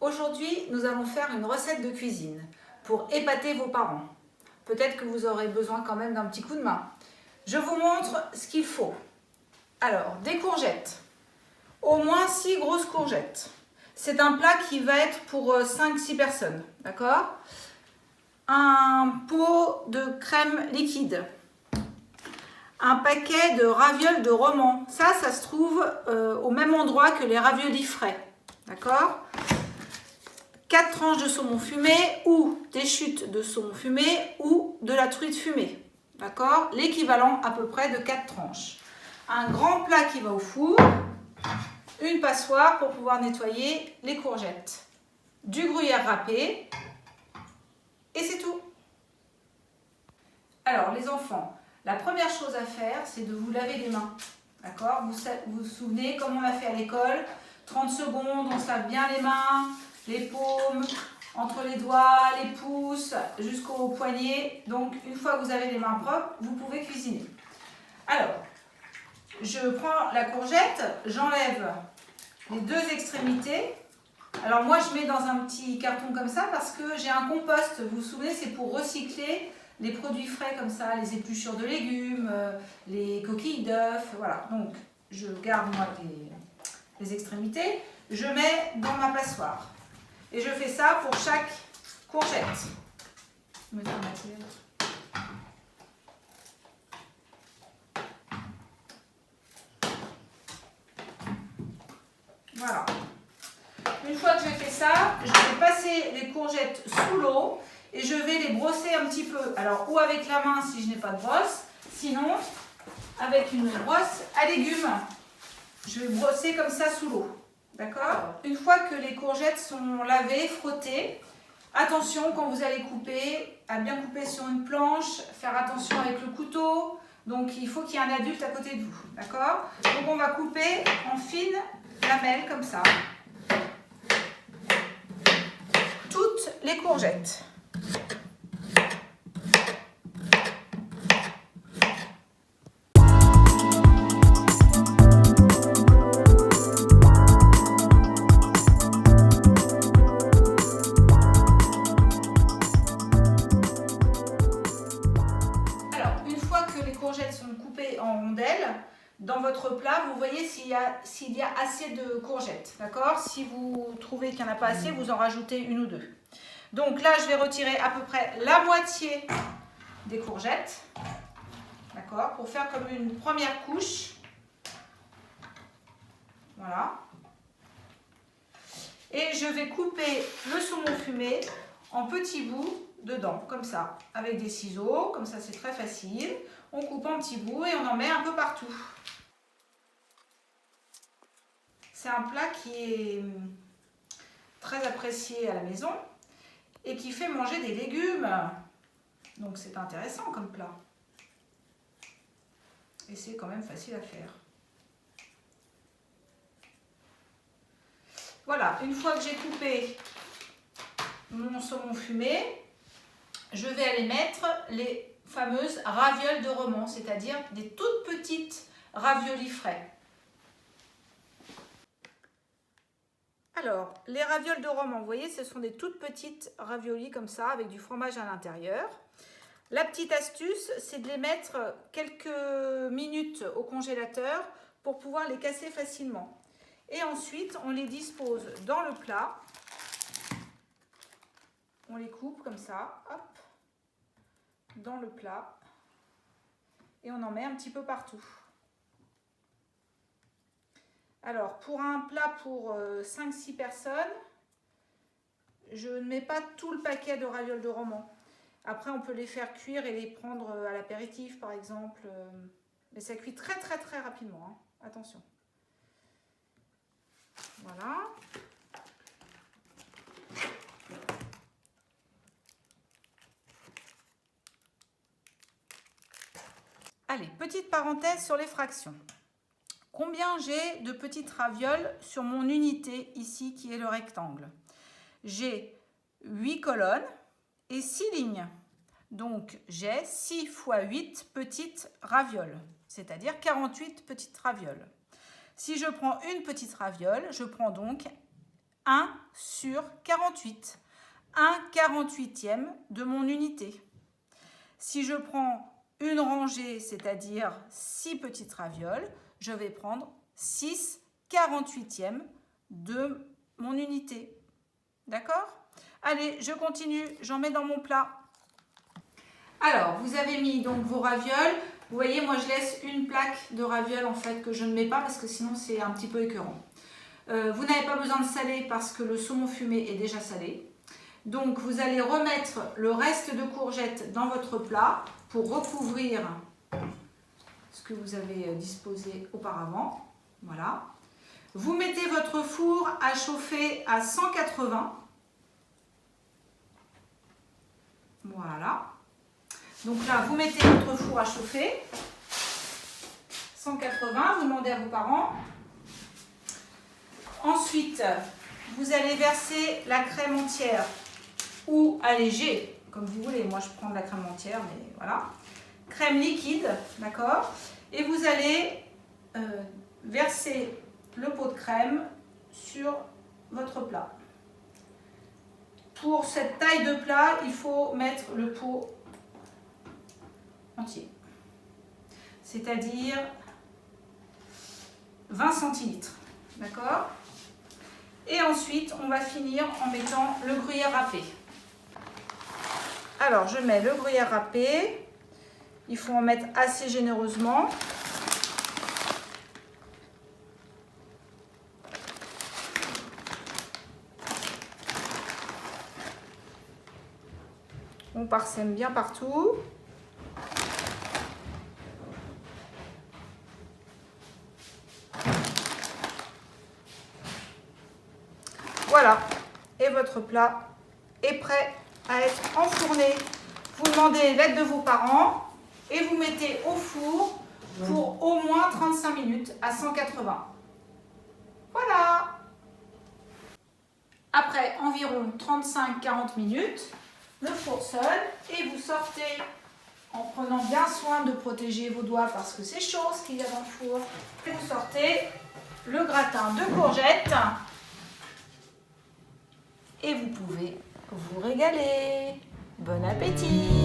Aujourd'hui, nous allons faire une recette de cuisine pour épater vos parents. Peut-être que vous aurez besoin quand même d'un petit coup de main. Je vous montre ce qu'il faut. Alors, des courgettes. Au moins 6 grosses courgettes. C'est un plat qui va être pour 5-6 personnes. D'accord ? Un pot de crème liquide. Un paquet de ravioles de roman. Ça se trouve au même endroit que les raviolis frais. D'accord ? 4 tranches de saumon fumé ou des chutes de saumon fumé ou de la truite fumée. D'accord ? L'équivalent à peu près de 4 tranches. Un grand plat qui va au four. Une passoire pour pouvoir nettoyer les courgettes. Du gruyère râpé. Et c'est tout. Alors les enfants, la première chose à faire, c'est de vous laver les mains. D'accord ? Vous vous souvenez comme on l'a fait à l'école. 30 secondes, on se lave bien les mains, les paumes, entre les doigts, les pouces, jusqu'au poignet. Donc, une fois que vous avez les mains propres, vous pouvez cuisiner. Alors, je prends la courgette, j'enlève les 2 extrémités. Alors, moi, je mets dans un petit carton comme ça parce que j'ai un compost. Vous vous souvenez, c'est pour recycler les produits frais comme ça, les épluchures de légumes, les coquilles d'œufs. Voilà, donc je garde moi les extrémités. Je mets dans ma passoire. Et je fais ça pour chaque courgette. Voilà. Une fois que j'ai fait ça, je vais passer les courgettes sous l'eau et je vais les brosser un petit peu. Alors, ou avec la main si je n'ai pas de brosse, sinon avec une brosse à légumes. Je vais brosser comme ça sous l'eau. D'accord ? Une fois que les courgettes sont lavées, frottées, attention quand vous allez couper, à bien couper sur une planche, faire attention avec le couteau. Donc il faut qu'il y ait un adulte à côté de vous. D'accord ? Donc on va couper en fines lamelles comme ça. Toutes les courgettes. Sont coupées en rondelles. Dans votre plat, vous voyez s'il y a assez de courgettes. D'accord ? Si vous trouvez qu'il n'y en a pas assez, vous en rajoutez 1 ou 2. Donc là, je vais retirer à peu près la moitié des courgettes. D'accord ? Pour faire comme une première couche. Voilà. Et je vais couper le saumon fumé en petits bouts dedans, comme ça, avec des ciseaux, comme ça c'est très facile. On coupe en petits bouts et on en met un peu partout. C'est un plat qui est très apprécié à la maison et qui fait manger des légumes. Donc c'est intéressant comme plat. Et c'est quand même facile à faire. Voilà, une fois que j'ai coupé mon saumon fumé, je vais aller mettre les fameuses ravioles de roman, c'est-à-dire des toutes petites raviolis frais. Alors, les ravioles de roman, vous voyez, ce sont des toutes petites raviolis comme ça, avec du fromage à l'intérieur. La petite astuce, c'est de les mettre quelques minutes au congélateur pour pouvoir les casser facilement. Et ensuite, on les dispose dans le plat. On les coupe comme ça, hop, dans le plat. Et on en met un petit peu partout. Alors, pour un plat pour 5-6 personnes, je ne mets pas tout le paquet de ravioles de roman. Après, on peut les faire cuire et les prendre à l'apéritif, par exemple. Mais ça cuit très, très, très rapidement. Hein. Attention. Voilà. Allez, petite parenthèse sur les fractions. Combien j'ai de petites ravioles sur mon unité ici qui est le rectangle? J'ai 8 colonnes et 6 lignes. Donc j'ai 6 x 8 petites ravioles, c'est-à-dire 48 petites ravioles. Si je prends une petite raviole, je prends donc 1 sur 48. 1/48e de mon unité. Si je prends une rangée, c'est-à-dire 6 petites ravioles, je vais prendre 6/48e de mon unité. D'accord? Allez, je continue, j'en mets dans mon plat. Alors, vous avez mis donc vos ravioles. Vous voyez, moi je laisse une plaque de ravioles en fait que je ne mets pas parce que sinon c'est un petit peu écœurant. Vous n'avez pas besoin de saler parce que le saumon fumé est déjà salé. Donc vous allez remettre le reste de courgettes dans votre plat pour recouvrir ce que vous avez disposé auparavant. Voilà. Vous mettez votre four à chauffer à 180. Voilà. Donc là, vous mettez votre four à chauffer. 180, vous demandez à vos parents. Ensuite, vous allez verser la crème entière ou allégée, comme vous voulez. Moi, je prends de la crème entière, mais voilà. Crème liquide, d'accord? Et vous allez verser le pot de crème sur votre plat. Pour cette taille de plat, il faut mettre le pot entier, c'est-à-dire 20 centilitres, d'accord? Et ensuite, on va finir en mettant le gruyère râpé. Alors, je mets le gruyère râpé. Il faut en mettre assez généreusement. On parsème bien partout. Voilà, et votre plat est prêt à être enfourné. Vous demandez l'aide de vos parents et vous mettez au four pour au moins 35 minutes à 180. Voilà. Après environ 35-40 minutes, le four sonne et vous sortez en prenant bien soin de protéger vos doigts parce que c'est chaud ce qu'il y a dans le four. Et vous sortez le gratin de courgettes. Et vous pouvez vous régaler. Bon appétit!